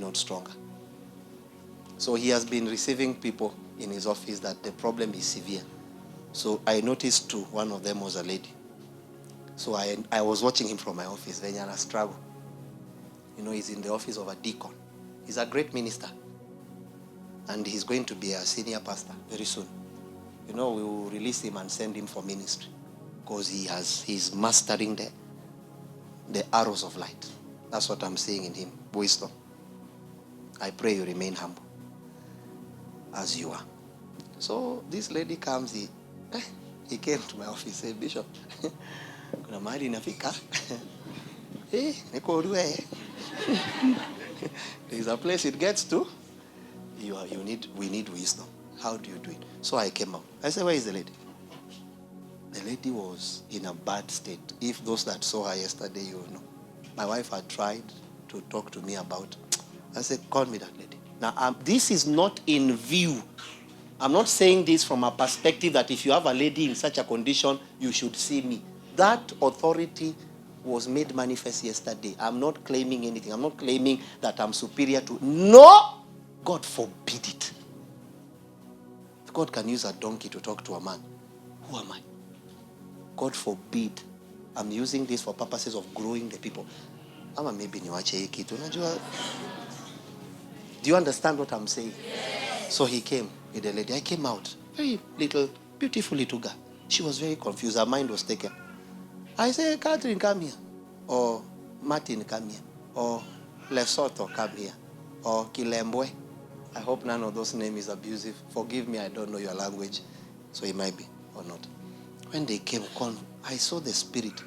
not stronger. So he has been receiving people in his office that the problem is severe. So I noticed two. One of them was a lady. So I was watching him from my office. Venyana struggle. You know, he's in the office of a deacon. He's a great minister. And he's going to be a senior pastor very soon. You know, we will release him and send him for ministry. Because he's mastering the arrows of light. That's what I'm seeing in him. Wisdom. I pray you remain humble as you are. So this lady comes, he came to my office, said, Bishop, kuna mahali nafika. Niko urue. There's a place it gets to. We need wisdom. How do you do it? So I came out. I said, where is the lady? The lady was in a bad state. If those that saw her yesterday, you know. My wife had tried to talk to me about. I said, call me that lady. Now, this is not in view. I'm not saying this from a perspective that if you have a lady in such a condition, you should see me. That authority was made manifest yesterday. I'm not claiming anything. I'm not claiming that I'm superior to. No! God forbid it. If God can use a donkey to talk to a man, who am I? God forbid. I'm using this for purposes of growing the people. Ama maybe niwache hii kitu. Do you understand what I'm saying? Yes. So he came with the lady. I came out. Very little, beautiful little girl. She was very confused. Her mind was taken. I said, Catherine, come here. Or Martin, come here. Or Lesotho, come here. Or Kilembwe. I hope none of those names is abusive. Forgive me, I don't know your language. So it might be or not. When they came, I saw the spirit.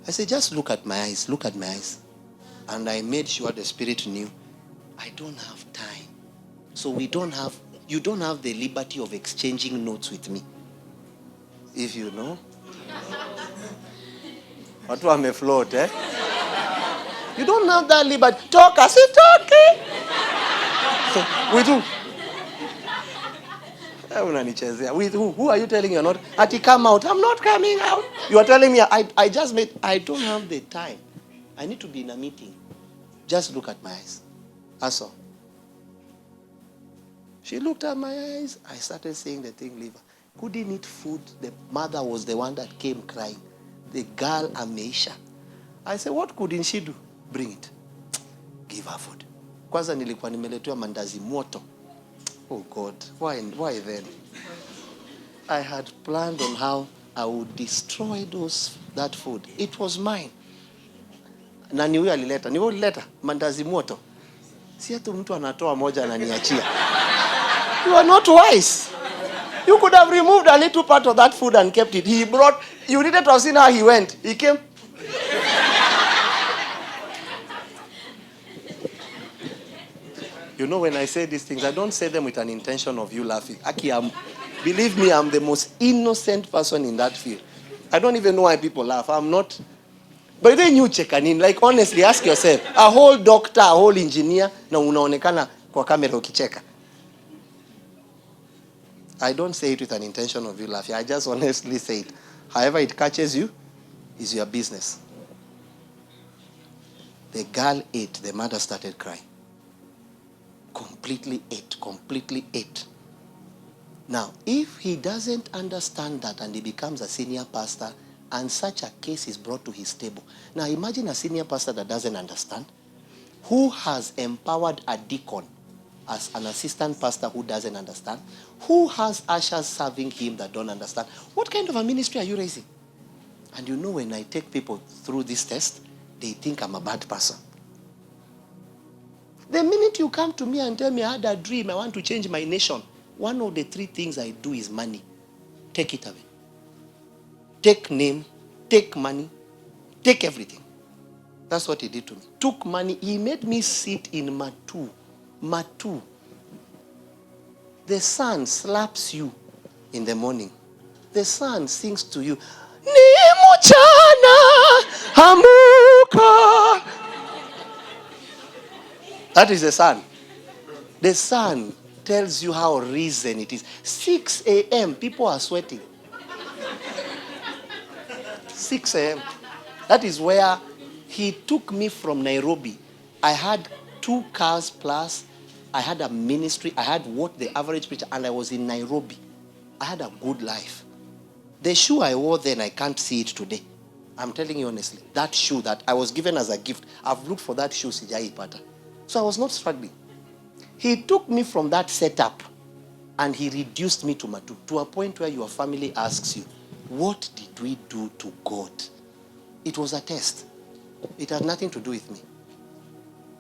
I said, just look at my eyes. Look at my eyes. And I made sure the spirit knew. I don't have time. So you don't have the liberty of exchanging notes with me. If you know. What am I float, eh? You don't have that liberty. Talk, I say talking. With who? With who? Who are you telling you're not? Ati come out. I'm not coming out. You are telling me I don't have the time. I need to be in a meeting. Just look at my eyes. That's all. She looked at my eyes. I started saying the thing, leave her. Couldn't eat food. The mother was the one that came crying. The girl, Ameisha. I said, what couldn't she do? Bring it. Give her food. Kwanza nilikuwa nimeletewa mandazi moto. Oh God, why then? I had planned on how I would destroy that food. It was mine. Na ni huyo alileta. Ni wewe ulileta mandazi moto. Si hata mtu anatoa moja ananiachia. You are not wise. You could have removed a little part of that food and kept it. You needed to have seen how he went. He came. You know, when I say these things, I don't say them with an intention of you laughing. Believe me, I'm the most innocent person in that field. I don't even know why people laugh. I'm not. But then you check in. Like, honestly, ask yourself. A whole doctor, a whole engineer, na unaonekana kwa kamera ukicheka. I don't say it with an intention of you laughing. I just honestly say it. However it catches you, is your business. The girl ate. The mother started crying. Completely ate. Now, if he doesn't understand that and he becomes a senior pastor and such a case is brought to his table. Now, imagine a senior pastor that doesn't understand, who has empowered a deacon as an assistant pastor who doesn't understand, who has ushers serving him that don't understand. What kind of a ministry are you raising? And you know, when I take people through this test, they think I'm a bad person. The minute you come to me and tell me I had a dream, I want to change my nation, one of the three things I do is money. Take it away. Take name, take money, take everything. That's what he did to me. Took money. He made me sit in Matu. The sun slaps you in the morning. The sun sings to you, Ni mchana hamuka. That is the sun. The sun tells you how risen it is. 6 a.m., people are sweating. 6 a.m. That is where he took me from Nairobi. I had 2 cars plus. I had a ministry. I had what the average preacher, and I was in Nairobi. I had a good life. The shoe I wore then, I can't see it today. I'm telling you honestly. That shoe that I was given as a gift, I've looked for that shoe, sijaipata. So I was not struggling. He took me from that setup and he reduced me to Matu, to a point where your family asks you, what did we do to God? It was a test. It had nothing to do with me.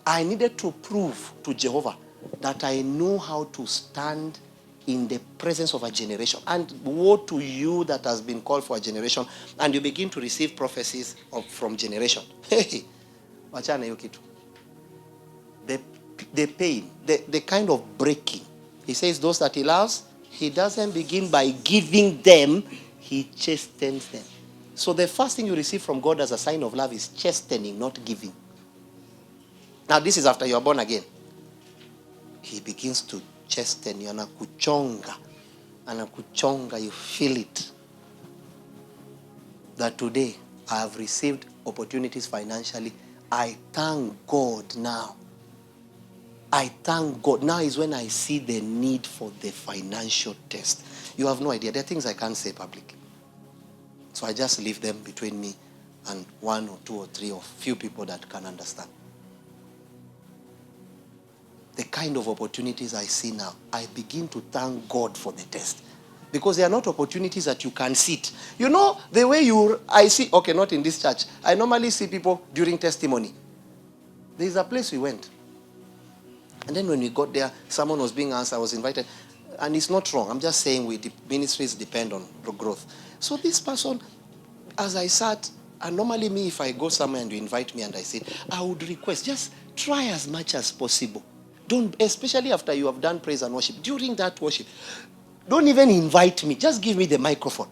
I needed to prove to Jehovah that I know how to stand in the presence of a generation. And woe to you that has been called for a generation, and you begin to receive prophecies from generation. Hey, wachana hiyo kitu. The pain, the kind of breaking. He says those that he loves, he doesn't begin by giving them, he chastens them. So the first thing you receive from God as a sign of love is chastening, not giving. Now this is after you are born again. He begins to chasten you, anakuchonga, you feel it. That today I have received opportunities financially. I thank God now. I thank God. Now is when I see the need for the financial test. You have no idea. There are things I can't say publicly. So I just leave them between me and 1 or 2 or 3 or few people that can understand. The kind of opportunities I see now, I begin to thank God for the test. Because they are not opportunities that you can sit. You know, the way I see, okay, not in this church. I normally see people during testimony. There's a place we went. And then when we got there, someone was being asked, I was invited. And it's not wrong. I'm just saying ministries depend on growth. So this person, as I sat, and normally me, if I go somewhere and you invite me and I say, I would request, just try as much as possible. Don't, especially after you have done praise and worship, during that worship, don't even invite me. Just give me the microphone.